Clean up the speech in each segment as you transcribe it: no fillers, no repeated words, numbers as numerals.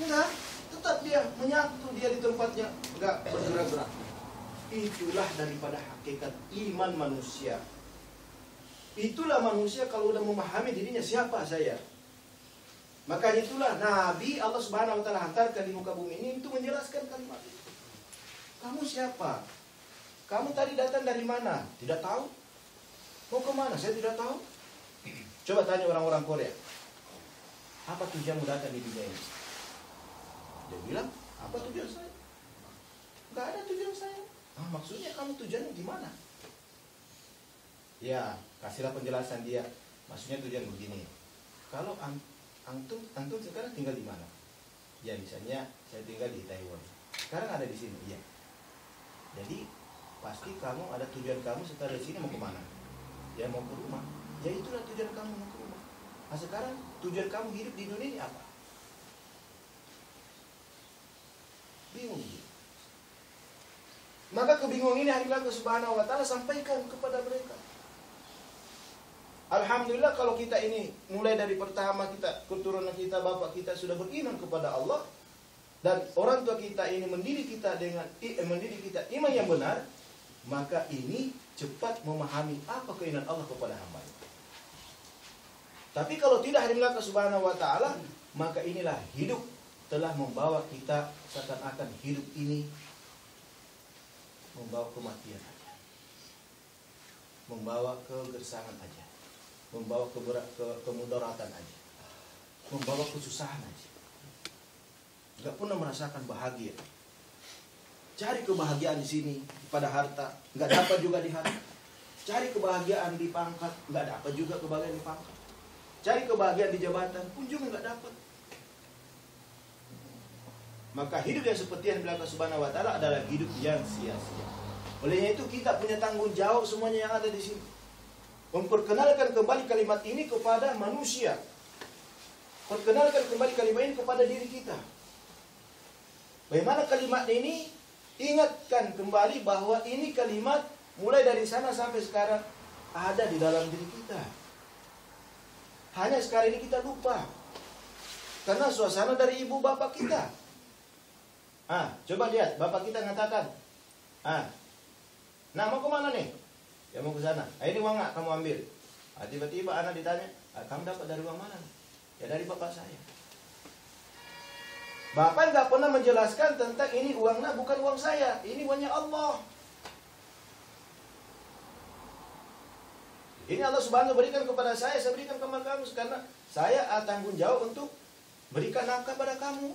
Enggak, tetap dia menyatu dia di tempatnya, enggak bergerak-gerak. Itulah daripada hakikat iman manusia. Itulah manusia kalau udah memahami dirinya siapa saya. Makanya itulah Nabi Allah Subhanahu wa taala hantarkan di muka bumi ini untuk menjelaskan kalimat itu. Kamu siapa? Kamu tadi datang dari mana? Tidak tahu. Mau kemana? Saya tidak tahu. Coba tanya orang-orang Korea. Apa tujuanmu datang di dunia ini? Dia bilang, apa tujuan saya? Enggak ada tujuan saya. Maksudnya kamu tujuannya gimana? Ya, kasihlah penjelasan dia. Maksudnya tujuan begini. Kalau antum sekarang tinggal di mana? Ya, misalnya saya tinggal di Taiwan. Sekarang ada di sini, iya. Jadi pasti kamu ada tujuan kamu setelah dari sini mau kemana? Ya mau ke rumah. Ya itulah tujuan kamu mau ke rumah. Nah sekarang tujuan kamu hidup di dunia ini apa? Bingung. Maka kebingungan ini Allah Subhanahu wa taala sampaikan kepada mereka. Alhamdulillah kalau kita ini mulai dari pertama kita, keturunan kita, bapak kita sudah beriman kepada Allah dan orang tua kita ini mendidik kita iman yang benar, maka ini cepat memahami apa keinginan Allah kepada hamba. Tapi kalau tidak hari Allah Subhanahu wa taala, maka inilah hidup telah membawa kita seakan-akan hidup ini membawa kematian aja. Membawa kegersangan aja. Membawa kemudaratan aja. Membawa kesusahan aja. Enggak pernah merasakan bahagia. Cari kebahagiaan di sini pada harta, enggak dapat juga di harta. Cari kebahagiaan di pangkat, enggak dapat juga kebahagiaan di pangkat. Cari kebahagiaan di jabatan, pun juga enggak dapat. Maka hidup yang seperti yang Allah Subhanahu wa taala adalah hidup yang sia-sia. Olehnya itu kita punya tanggung jawab semuanya yang ada di sini. Memperkenalkan kembali kalimat ini kepada manusia. Perkenalkan kembali kalimat ini kepada diri kita. Bagaimana kalimat ini? Ingatkan kembali bahwa ini kalimat mulai dari sana sampai sekarang ada di dalam diri kita. Hanya sekarang ini kita lupa. Karena suasana dari ibu bapak kita. Coba lihat, bapak kita mengatakan, nah mau kemana nih? Ya mau ke sana. Ini uang nggak kamu ambil? Tiba-tiba anak ditanya, kamu dapat dari uang mana? Ya dari bapak saya. Bapak nggak pernah menjelaskan tentang ini uangnya bukan uang saya, ini uangnya Allah. Ini Allah Subhanahu berikan kepada saya berikan kepada kamu karena saya tanggung jawab untuk berikan nafkah pada kamu.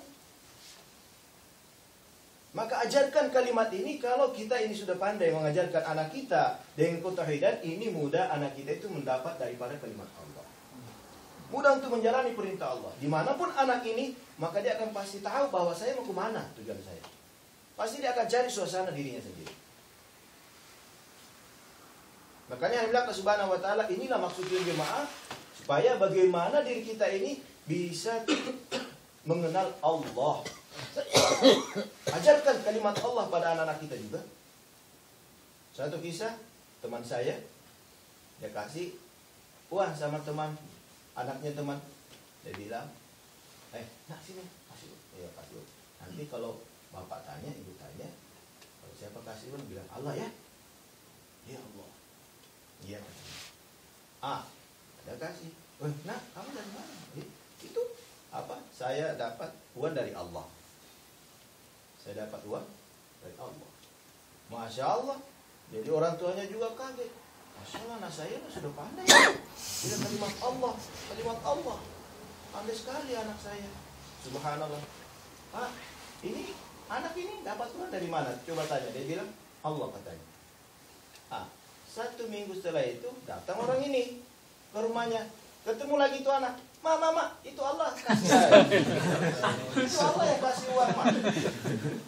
Maka ajarkan kalimat ini kalau kita ini sudah pandai mengajarkan anak kita dengan ketauhidan, ini mudah anak kita itu mendapat daripada kalimat Allah. Mudah untuk menjalani perintah Allah. Dimanapun anak ini, maka dia akan pasti tahu bahwa saya mau kemana tujuan saya. Pasti dia akan cari suasana dirinya sendiri. Makanya Allah Subhanahu wa taala inilah maksudnya jemaah, supaya bagaimana diri kita ini bisa mengenal Allah. Ajarkan kalimat Allah pada anak-anak kita juga. Satu kisah, teman saya dia kasih uang sama teman, anaknya teman. Dia bilang, nak sini, kasih. Ya kasih. Nanti kalau bapak tanya, ibu tanya, kalau siapa kasih uang, bilang Allah ya. Ya Allah. Iya. Dia kasih. Nak, kamu dari mana? Itu apa? Saya dapat uang dari Allah. Saya dapat uang dari Allah. Masya Allah. Jadi orang tuanya juga kaget. Masya Allah, anak saya sudah pandai. Bila kalimat Allah, kalimat Allah. Pandai sekali anak saya. Subhanallah. Ini anak ini dapat uang dari mana? Coba tanya. Dia bilang Allah katanya. 1 minggu setelah itu datang orang ini ke rumahnya. Ketemu lagi itu anak. Mama, itu Allah kasih saya. Itu Allah yang kasih uang, Ma.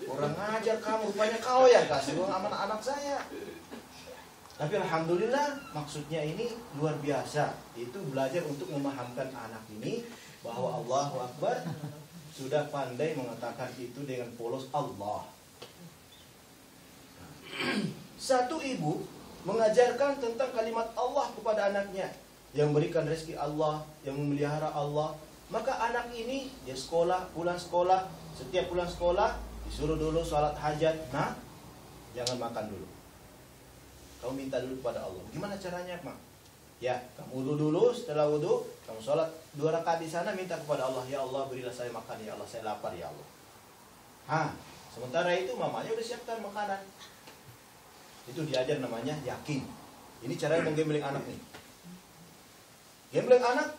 Orang ngajar kamu, rupanya kau yang kasih uang sama anak saya. Tapi alhamdulillah, maksudnya ini luar biasa. Itu belajar untuk memahamkan anak ini bahwa Allahu Akbar sudah pandai mengatakan itu dengan polos Allah. Satu ibu mengajarkan tentang kalimat Allah kepada anaknya. Yang memberikan rezeki Allah, yang memelihara Allah, Maka anak ini dia sekolah, pulang sekolah, setiap pulang sekolah disuruh dulu sholat hajat. Nah, jangan makan dulu. Kamu minta dulu kepada Allah. Gimana caranya, Mak? Ya, kamu wudhu dulu, setelah wudhu, kamu sholat 2 rakaat di sana, minta kepada Allah, ya Allah berilah saya makan, ya Allah saya lapar, ya Allah. Sementara itu mamanya udah siapkan makanan. Itu diajar namanya yakin. Ini cara menggembeleng anak nih. Gembeleng anak,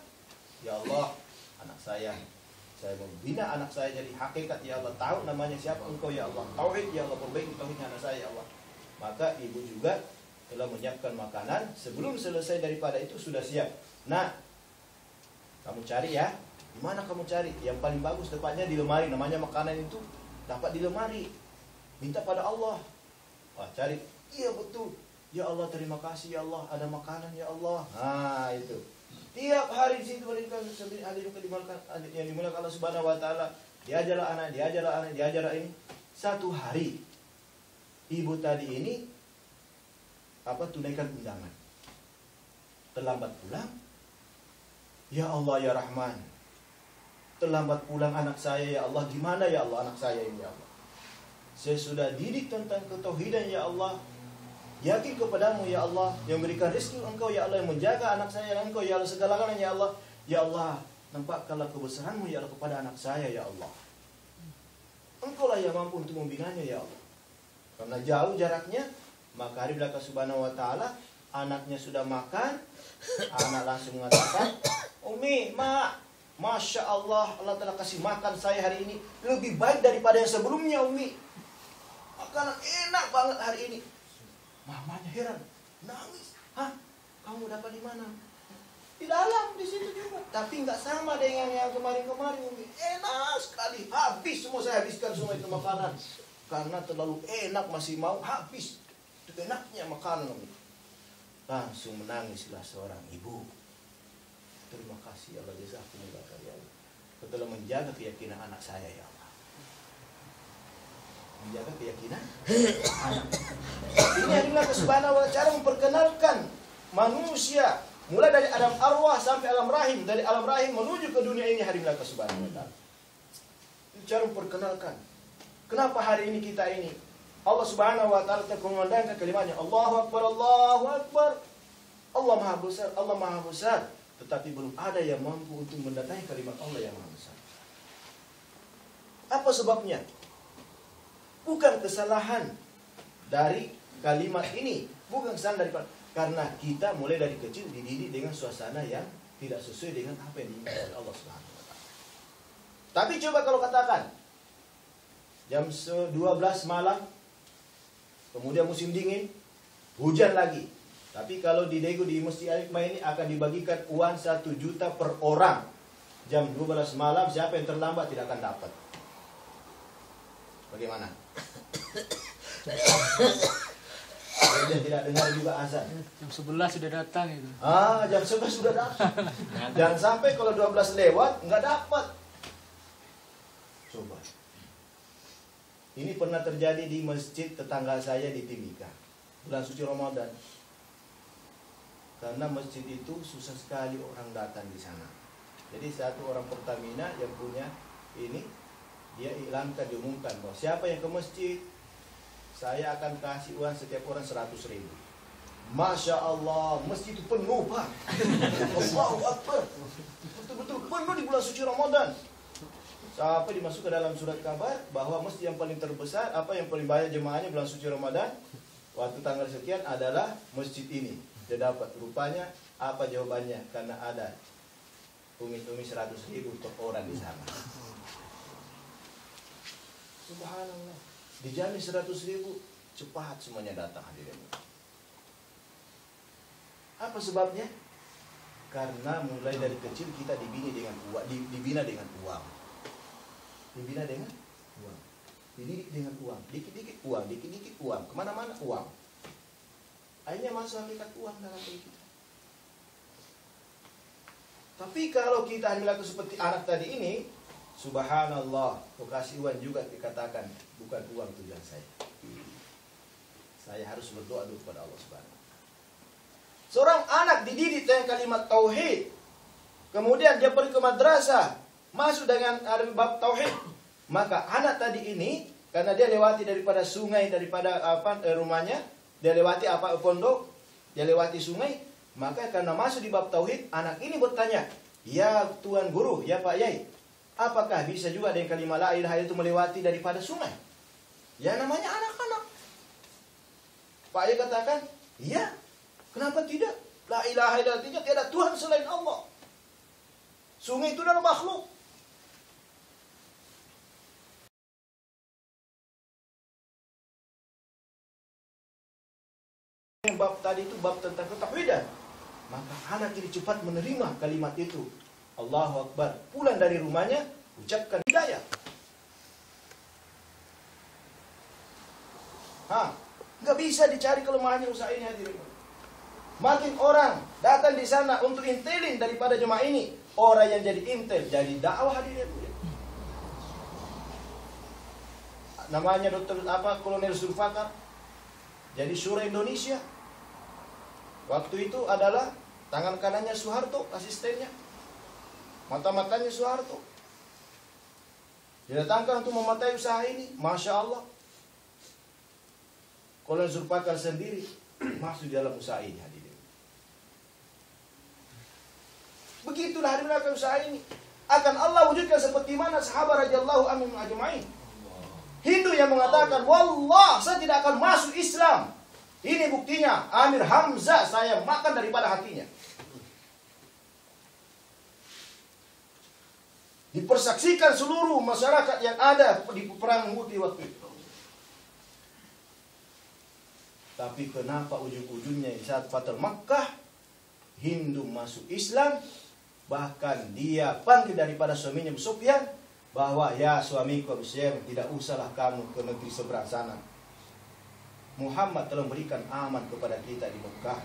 ya Allah, anak saya membina anak saya jadi hakikat, ya Allah, tahu namanya siapa Engkau, ya Allah, tauhid, ya Allah, perbaiki tauhidnya anak saya, ya Allah. Maka ibu juga telah menyiapkan makanan, sebelum selesai daripada itu sudah siap. Nah, kamu cari ya, di mana kamu cari? Yang paling bagus tepatnya di lemari, namanya makanan itu dapat di lemari. Minta pada Allah. Wah, cari. Iya betul. Ya Allah, terima kasih ya Allah, ada makanan ya Allah. Nah, itu. Tiap hari di situ berikan yang dimulakan Allah Subhanahu wa taala. Diajarlah anak, diajarlah ini. Satu hari ibu tadi ini tunaikan undangan. Terlambat pulang, ya Allah ya Rahman, terlambat pulang anak saya ya Allah, gimana ya Allah anak saya ini ya Allah. Saya sudah didik tentang ketauhidan ya Allah, yakin kepadamu ya Allah, yang memberikan rezeki Engkau ya Allah, yang menjaga anak saya Engkau ya Allah, segala-galanya ya Allah. Ya Allah, nampakkanlah kebesaranmu ya Allah kepada anak saya ya Allah. Engkau lah yang mampu untuk membinanya ya Allah. Karena jauh jaraknya, maka hari belakang Subhanahu wa ta'ala, anaknya sudah makan, anak langsung mengatakan, Umi, Mak, Masya Allah, Allah telah kasih makan saya hari ini lebih baik daripada yang sebelumnya, Umi. Makanan enak banget hari ini. Mamanya heran, nangis. Kamu dapat di mana? Di dalam, di situ juga. Tapi nggak sama dengan yang kemarin-kemarin, Umi. Enak sekali, habis semua, saya habiskan semua itu makanan. Karena terlalu enak, masih mau habis. Itu enaknya makanan. Langsung menangislah seorang ibu. Terima kasih Allah, jazakumullah khairan. Kau telah menjaga keyakinan anak saya ya Allah. Menjaga keyakinan anak. Ini adalah Subhanahu wa ta'ala memperkenalkan manusia mulai dari alam arwah sampai alam rahim, dari alam rahim menuju ke dunia ini hari belaka Subhanahu wa ta'ala. Ini cara memperkenalkan. Kenapa hari ini kita ini Allah Subhanahu wa ta'ala mengandangkan kalimatnya Allahu Akbar, Allahu Akbar, Allah Maha Besar, Allah Maha Besar. Tetapi belum ada yang mampu untuk mendatangi kalimat Allah yang Maha Besar. Apa sebabnya? Bukan kesalahan dari kalimat ini, bukan kesalahan dari, karena kita mulai dari kecil dididik dengan suasana yang tidak sesuai dengan apa yang diinginkan oleh Allah Subhanahu wa ta'ala. Tapi coba kalau katakan jam 12 malam, kemudian musim dingin, hujan lagi. Tapi kalau di Daegu di Masjid Al-Hikmah ini akan dibagikan uang 1 juta per orang. Jam 12 malam, siapa yang terlambat tidak akan dapat. Bagaimana? Dia tidak dengar juga azan. Jam 11 sudah datang itu. Jam 11 sudah datang. Jangan sampai kalau 12 lewat nggak dapat. Coba. Ini pernah terjadi di masjid tetangga saya di Timika, bulan suci Ramadan. Karena masjid itu susah sekali orang datang di sana. Jadi satu orang Pertamina yang punya ini, dia iklankan, diumumkan bahwa siapa yang ke masjid, saya akan kasih uang setiap orang 100.000. Masya Allah, masjid itu penuh Pak. Allahu Akbar. Betul-betul penuh di bulan suci Ramadan. Sampai dimasuk ke dalam surat kabar bahwa masjid yang paling terbesar, yang paling banyak jemaahnya bulan suci Ramadan, waktu tanggal sekian adalah masjid ini. Dia dapat, rupanya apa jawabannya? Karena ada umi-umi 100.000 per orang di sana. Subhanallah. Dijamin 100.000, cepat semuanya datang hadirin. Apa sebabnya? Karena mulai dari kecil kita dibina dengan uang, dibina dengan uang. Dibina dengan uang. Dididik dengan uang. Dikit-dikit uang, dikit-dikit uang. Kemana-mana uang. Akhirnya masuk hakikat uang dalam diri kita. Tapi kalau kita berlaku seperti anak tadi ini, subhanallah, kau kasih uang juga dikatakan bukan uang tujuan saya. Saya harus berdoa dulu kepada Allah Subhanahu. Seorang anak dididik dengan kalimat tauhid, kemudian dia pergi ke madrasah, masuk dengan ada bab tauhid. Maka anak tadi ini karena dia lewati daripada sungai, daripada rumahnya, dia lewati pondok, dia lewati sungai, maka karena masuk di bab tauhid, anak ini bertanya, "Ya Tuan Guru, ya Pak Yai, apakah bisa juga dengan kalimat la ilaha itu melewati daripada sungai?" Ya namanya anak-anak. Pak Yai katakan, "Iya, kenapa tidak? La ilaha illallah, tiada Tuhan selain Allah. Sungai itu adalah makhluk." Bab tadi itu bab tentang ketauhidan. Maka anak ini cepat menerima kalimat itu. Allahu Akbar. Pulang dari rumahnya, ucapkan hidayah. Nggak bisa dicari kelemahannya usaha ini hadirin. Makin orang datang di sana untuk intelin daripada jemaah ini, orang yang jadi intel, jadi dakwah hadirin. Namanya Kolonel Zulfakar, jadi Syura Indonesia. Waktu itu adalah tangan kanannya Soeharto, asistennya. Mata-matanya Soeharto. Didatangkan untuk mematai usaha ini. Masya Allah. Kolonel Zulfakar sendiri masuk di dalam usaha ini hadirin. Begitulah hadirin akan usaha ini. Akan Allah wujudkan seperti mana sahabat radhiyallahu anhum ajma'in. Hindu yang mengatakan, "Wallah, saya tidak akan masuk Islam." Ini buktinya, Amir Hamzah saya makan daripada hatinya. Dipersaksikan seluruh masyarakat yang ada di perang Uhud waktu itu. Tapi kenapa ujung-ujungnya saat Fatul Makkah, Hindu masuk Islam, bahkan dia panggil daripada suaminya Abu Sufyan, bahwa ya suamiku Abu Sufyan, tidak usahlah kamu ke negeri seberang sana. Muhammad telah memberikan aman kepada kita di Mekah.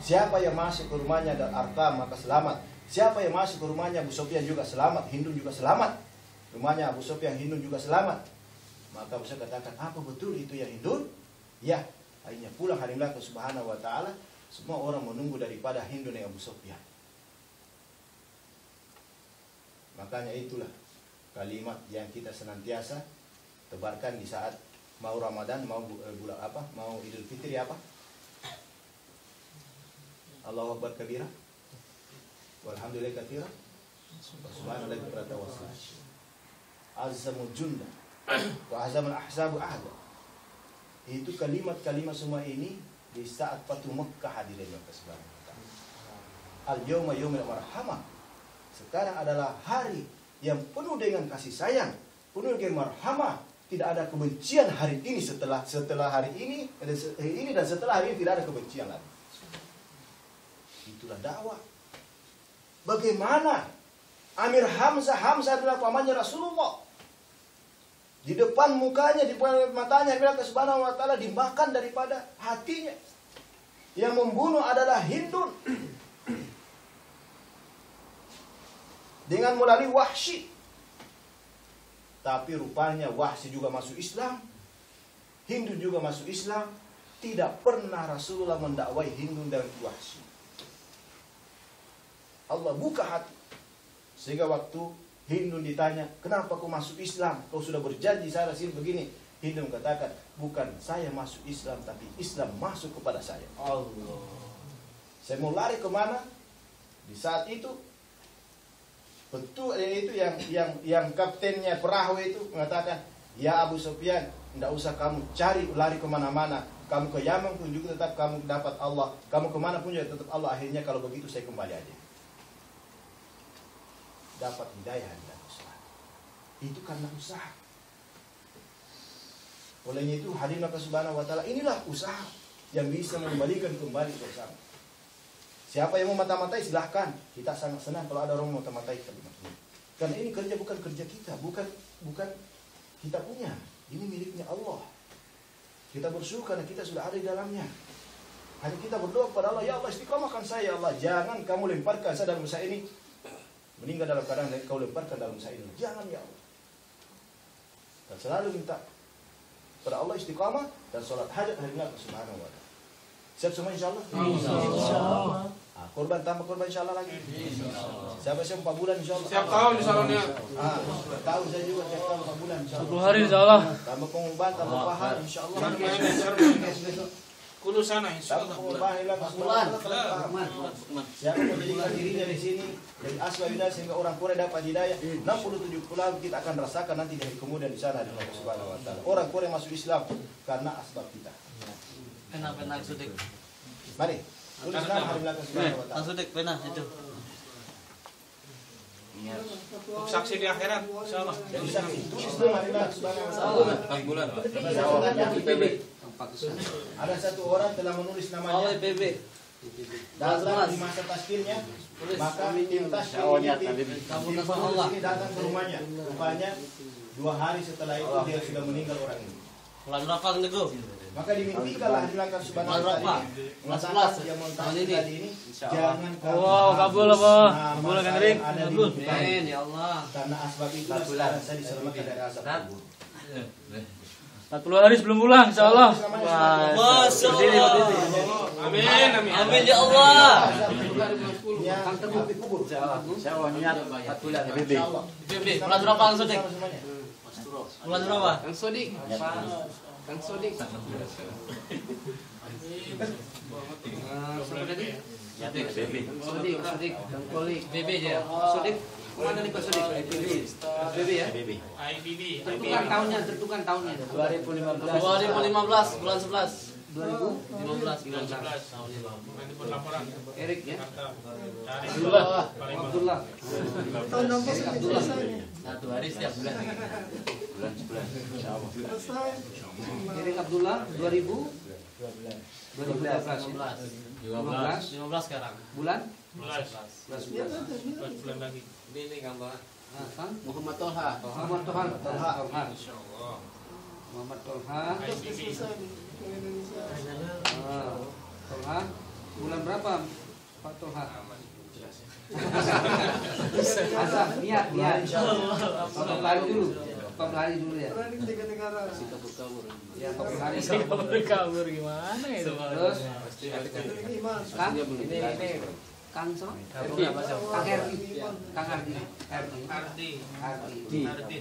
Siapa yang masuk ke rumahnya dan Arkam maka selamat. Siapa yang masuk ke rumahnya Abu Sufyan juga selamat, Hindu juga selamat. Rumahnya Abu Sufyan, Hindu juga selamat. Maka Abu Sufyan katakan, apa betul itu yang Hindu? Ya, akhirnya pulang hari Allah Subhanahu wa taala, semua orang menunggu daripada Hindu dan Abu Sufyan. Makanya itulah kalimat yang kita senantiasa tebarkan di saat mau Ramadan, mau bulan apa, mau Idul Fitri apa? Allahu Akbar kabira. Walhamdulillah katsira. Subhanallahi wa ta'ala. Azamul junda wa azamul ahsabu ahda. Itu kalimat-kalimat semua ini di saat Fatu Makkah hadirin yang Subhanahu wa ta'ala. Al-yawma yawmul marhamah. Sekarang adalah hari yang penuh dengan kasih sayang, penuh dengan marhamah. Tidak ada kebencian hari ini setelah hari ini dan setelah hari ini tidak ada kebencian lagi. Itulah dakwah. Bagaimana Amir Hamzah adalah pamannya Rasulullah. Di depan mukanya, di depan matanya, Allah Subhanahu wa taala dimakan daripada hatinya. Yang membunuh adalah Hindun. Dengan melalui Wahsy. Tapi rupanya Wahsy juga masuk Islam, Hindu juga masuk Islam. Tidak pernah Rasulullah mendakwai Hindu dan Wahsy. Allah buka hati. Sehingga waktu Hindu ditanya, kenapa kau masuk Islam? Kau sudah berjanji saya sini begini. Hindu katakan, bukan saya masuk Islam, tapi Islam masuk kepada saya. Allah. Saya mau lari kemana? Di saat itu betul itu yang kaptennya perahu itu mengatakan, ya Abu Sufyan, tidak usah kamu cari lari kemana-mana. Kamu ke Yaman pun juga tetap kamu dapat Allah. Kamu kemana pun juga tetap Allah. Akhirnya kalau begitu saya kembali aja. Dapat hidayah dan usaha. Itu karena usaha. Olehnya itu hadirin Allah Subhanahu wa taala, inilah usaha yang bisa mengembalikan kembali bersama. Siapa yang mau mata-matai silahkan. Kita sangat senang kalau ada orang mau mata-matai kalimat ini. Karena ini kerja bukan kerja kita, bukan kita punya. Ini miliknya Allah. Kita bersyukur karena kita sudah ada di dalamnya. Hanya kita berdoa kepada Allah, ya Allah istiqamahkan saya ya Allah. Jangan kamu lemparkan saya dalam usaha ini. Meninggal dalam keadaan kau lemparkan dalam usaha ini. Jangan ya Allah. Dan selalu minta kepada Allah istiqamah dan sholat hajat hari Allah Subhanahu wa taala. Siap semua insyaallah? Insyaallah. Korban tambah korban insyaallah lagi. Siapa 4 bulan insyaallah. Siap tahun insyaallah. Tahu saya juga tiap tahun 4 bulan insyaallah. 10 hari insyaallah. Tambah pengobatan, tambah pahala insyaallah. Kudu sana Tambah insyaallah. pengobatan hilang bulan. Siapa menjadikan dirinya di sini dari aswa hidayah sehingga orang Korea dapat hidayah. 60-70 tahun kita akan rasakan nanti dari kemudian di sana di Allah Subhanahu wa taala. Orang Korea masuk Islam karena asbab kita. Pena sudik. Mari. Tuliskan hari belakang Subhanahu wa taala. Sudik pena itu. Untuk saksi di akhirat insyaallah. Jadi saksi tulis dong hari belakang Subhanahu wa taala. 4 bulan. Ada satu orang telah menulis namanya PB. datang di masa taskilnya, maka tim taskil ini datang ke rumahnya. Rupanya 2 hari setelah itu dia sudah meninggal orang ini. Bulan berapa nego? Maka dimimpikanlah di belakang Subhanahu wa taala mengatakan yang mentahdir tadi ini jangan Kabul apa? Kabul kan Rik. Kabul. Amin ya Allah. Karena asbab itu sekarang saya diselamatkan dari azab kubur. 40 hari sebelum pulang insyaallah. Masyaallah. Amin amin. Amin ya Allah. Yang teguh di kubur. Insyaallah niat 4 bulan. Insyaallah. PB bulan berapa Kang Sudik? Bulan berapa? Kang Sodik. Kang Sodik. Siapa tadi? Sodik, Sodik, Kang Kolik. PB aja. Sodik. Kemana nih Pak Sodik? PB ya? IPB. Tentukan tahunnya. 2015 bulan 11. 2015 bulan 11 tahun ini. Nanti buat laporan. Erik ya? Cari Abdullah. Abdullah. Abdullah. 1 hari setiap bulan. Bulan 11. Erik Abdullah 2012 15 sekarang. bulan 11 bulan lagi. Ini gambar. Kang Muhammad Tolha. Muhammad Tolha. Insyaallah. Muhammad Tolha. IPB. Tolha. Bulan berapa Pak Tolha? Azam, niat. Berapa hari dulu? Berapa hari dulu ya? Ya, berapa hari? Kabur gimana itu? Terus Kang ini Kang so? Kang Herdi. Kang Herdi. Ardi. Herdi.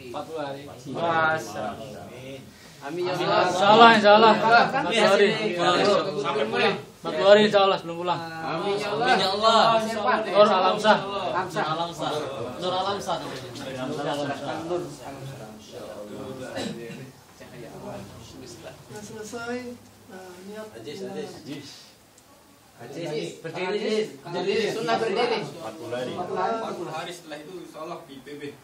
40 hari. Masyaallah. Amin ya Allah. Insyaallah. 40 hari. Sampai pulang. 40 hari insyaallah sebelum pulang. Amin ya Allah. Amin ya Allah. Nur Alamsah. Amsah. Alamsah. Nur Alamsah. Kang Nur. Selesai. Niat. Berdiri. Sunnah berdiri. 40 hari. 40 hari. Setelah itu insyaallah IPB.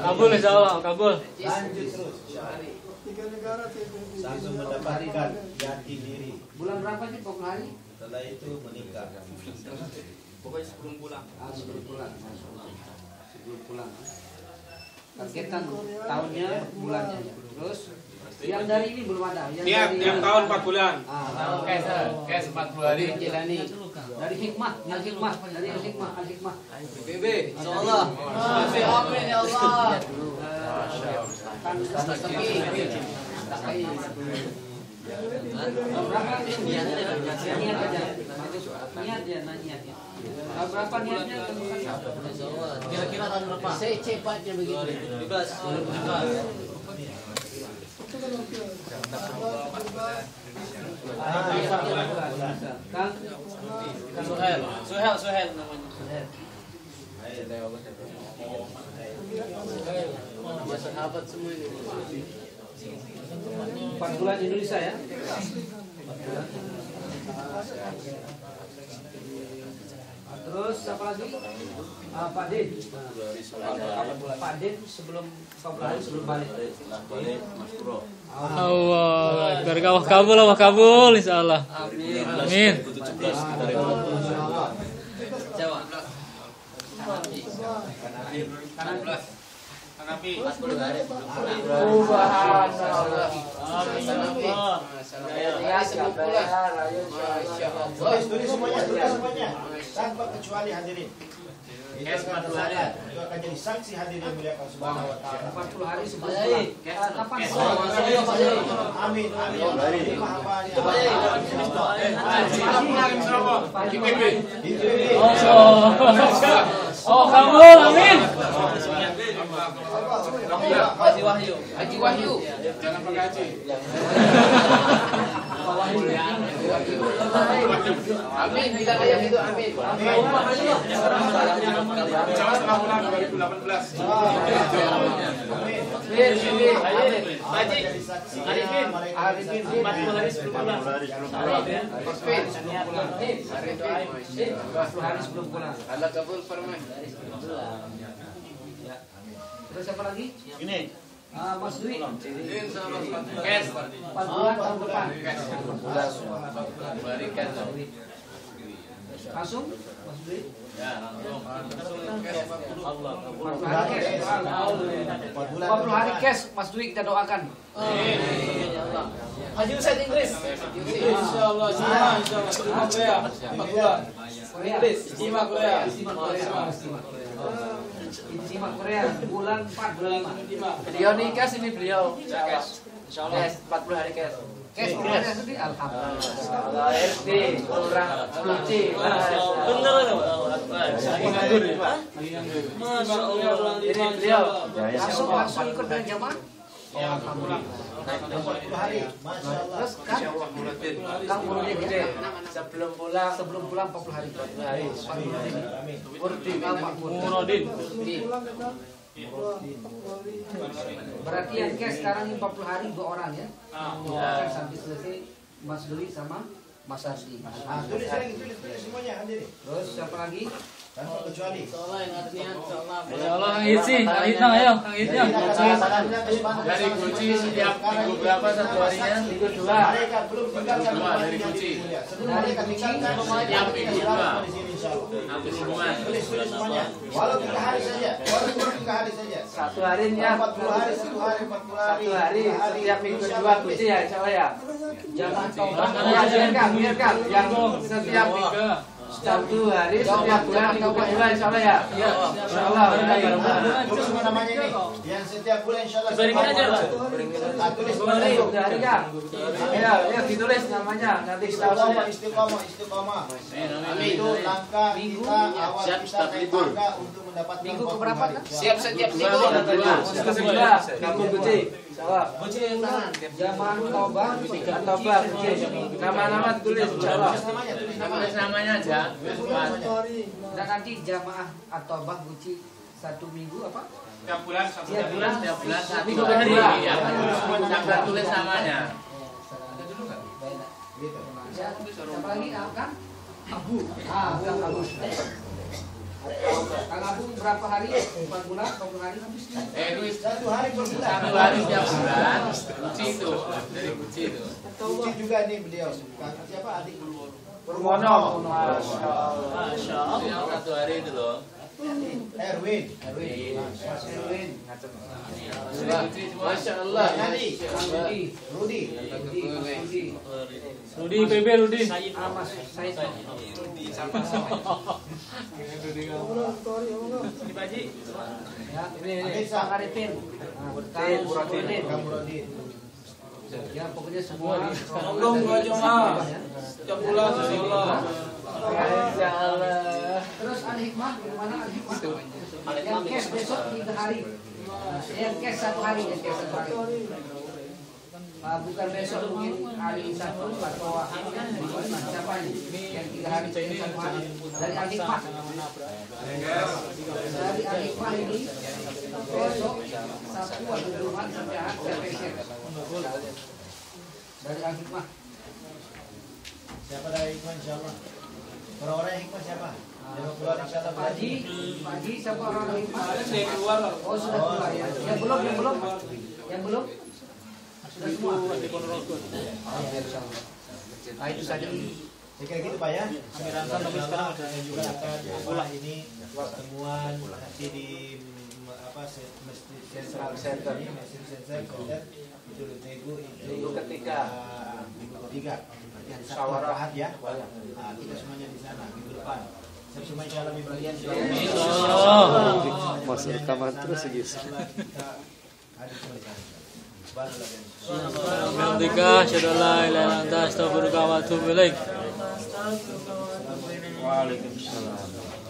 Kabul insyaallah, kabul. Lanjut terus. 3 negara PBB. Sampai mendapatkan jati diri. Bulan berapa sih 40 hari? Setelah itu menikah. Pokoknya sebelum pulang. Sebelum pulang. Sebelum pulang. Targetkan tahunnya, bulannya. Terus yang dari ini belum ada. Yang Tiap dari tahun 4 bulan. Kes 40 hari. Jalani. Dari hikmah, dari al-hikmah. PB. Insyaallah. Amin ya Allah. Kan niat. Berapa niatnya? Kira-kira tahun berapa? Secepatnya begitu. 15. Itu kan oke. Kang Suhel namanya. Nama sahabat semua ini. 4 bulan Indonesia ya. Terus apa lagi? Pak Din. Pak Din sebelum balik. Allah, Akbar kabul insyaallah. Amin. Jawa. Hanafi. 40 hari. Subhanallah. Tulis semuanya. Tanpa kecuali hadirin. Itu akan jadi saksi hadirin yang muliakan Subhanahu wa taala. 40 hari sebelum kapan? Amin. Ini pahalanya. Oh, kabul, amin. Haji Wahyu. Jangan pakai haji. Amin, bilang ayam itu amin. Jawa setelah pulang 2018. Arifin, 40 hari sebelum pulang. 40 hari sebelum pulang. Allah kabul firman. Terus siapa lagi? Ini. Mas Dwi. Kes. 4 bulan tahun depan. Langsung Mas Dwi. Ya, langsung. 40 hari cash. 40 hari cash Mas Dwi kita doakan. Haji Ustaz Inggris. Insyaallah, istimewa Korea. 4 bulan. Inggris, istimewa Korea. Istimewa Korea bulan 4 bulan 5. Beliau nikah sini beliau. Insyaallah 40 hari cash. Cash orangnya sedih alhamdulillah. Allah RT orang suci. Bener loh. Masya Allah. Ini beliau. Langsung ikut dengan jamaah. Alhamdulillah. 40 hari. Masya Allah. Terus kan Kang Murudin gede. Sebelum pulang 40 hari. Amin. Murudin Kang Pak Murodin. Pulang kita. Berarti yang cash sekarang ini 40 hari 2 orang ya. Akan sampai selesai Mas Dwi sama Mas Ardi. Tulis semuanya hadirin. Terus siapa lagi? Tanpa kecuali. Ya Allah, Kang Itzi, Kang Itang, ayo, Kang Itzi. Dari Guci setiap minggu berapa satu harinya? Minggu 2. Mereka belum tinggalkan Dua dari Guci. sebelum mereka tinggalkan Setiap minggu dua. di sini insyaallah. Nanti semua. Tulis semuanya. Walau 3 hari saja. Walau 3 hari saja. satu harinya 40 hari, 1 hari, 40 hari. 1 hari setiap minggu 2 kunci ya insyaallah ya. Jangan tobat. Ya biarkan yang setiap minggu 1 hari setiap bulan minggu kedua insyaallah ya. Insyaallah. Tulis semua namanya ini. Yang setiap bulan insyaallah. Baringin aja, Pak. Tulis semua Boleh itu. 3 hari ya. Ya ditulis namanya nanti kita Istiqomah. Itu langkah kita awal kita naik tangga untuk mendapatkan Minggu keberapa kan? Siap setiap minggu. kedua kamu kunci. Insyaallah. Zaman tobat. Tobat kunci. Nama-nama ditulis insyaallah. Tulis namanya aja. Dan nanti jamaah atau bah Guci 1 minggu apa? Setiap bulan satu Setiap bulan. Setiap bulan satu Minggu hari. kedua. Iya. Sampai tulis namanya. Siapa lagi kan? Abu. Kang Abu. Kang Abu berapa hari? 4 bulan, 40 hari habis. Itu 1 hari per bulan. 1 hari setiap bulan. Guci itu dari Guci itu. Kunci juga nih beliau. Siapa adik? Purwono. Masya Allah. Itu yang 1 hari itu loh. Erwin. Mas Erwin. Masya Allah. Nadi. Rudi. Rudi. Rudi, PB, Rudi. Mas Said. Ya, ini Kang Arifin. Kang Murudin. Kamu Rodin. Ya, pokoknya semua Tolong gua jemaah. Setiap bulan insyaallah. Insyaallah. Terus Al Hikmah gimana Al Hikmah? Yang cash besok 3 hari. Yang cash 1 hari, yang cash 1 hari. Bukan besok mungkin hari Sabtu atau siapa ini? Yang 3 hari cash 1 hari dari Al Hikmah. Dari Al Hikmah ini besok Sabtu atau Jumat sampai Ahad sampai Isya. Dari Al Hikmah. Siapa dari Hikmah insyaallah? Orang-orang yang Hikmah siapa? Yang keluar insyaallah Pagi siapa orang Hikmah? Saya keluar. Oh sudah keluar ya. Yang belum. Sudah semua. Nah itu saja. Saya kira gitu Pak ya. Insyaallah saya juga akan pulang ini pertemuan nanti di Masjid Central Center ini, Masjid Center itu Tegu itu Minggu ketiga. Minggu ketiga. Musyawarah Ahad ya. Nah, kita semuanya di sana minggu depan. Saya semua insyaallah bagian Masuk rekaman terus gitu. Kita ada semua di sana. Subhanallah. Alhamdulillah, syadallah, ilaha illa anta, astaghfiruka wa atubu ilaik. Waalaikumsalam.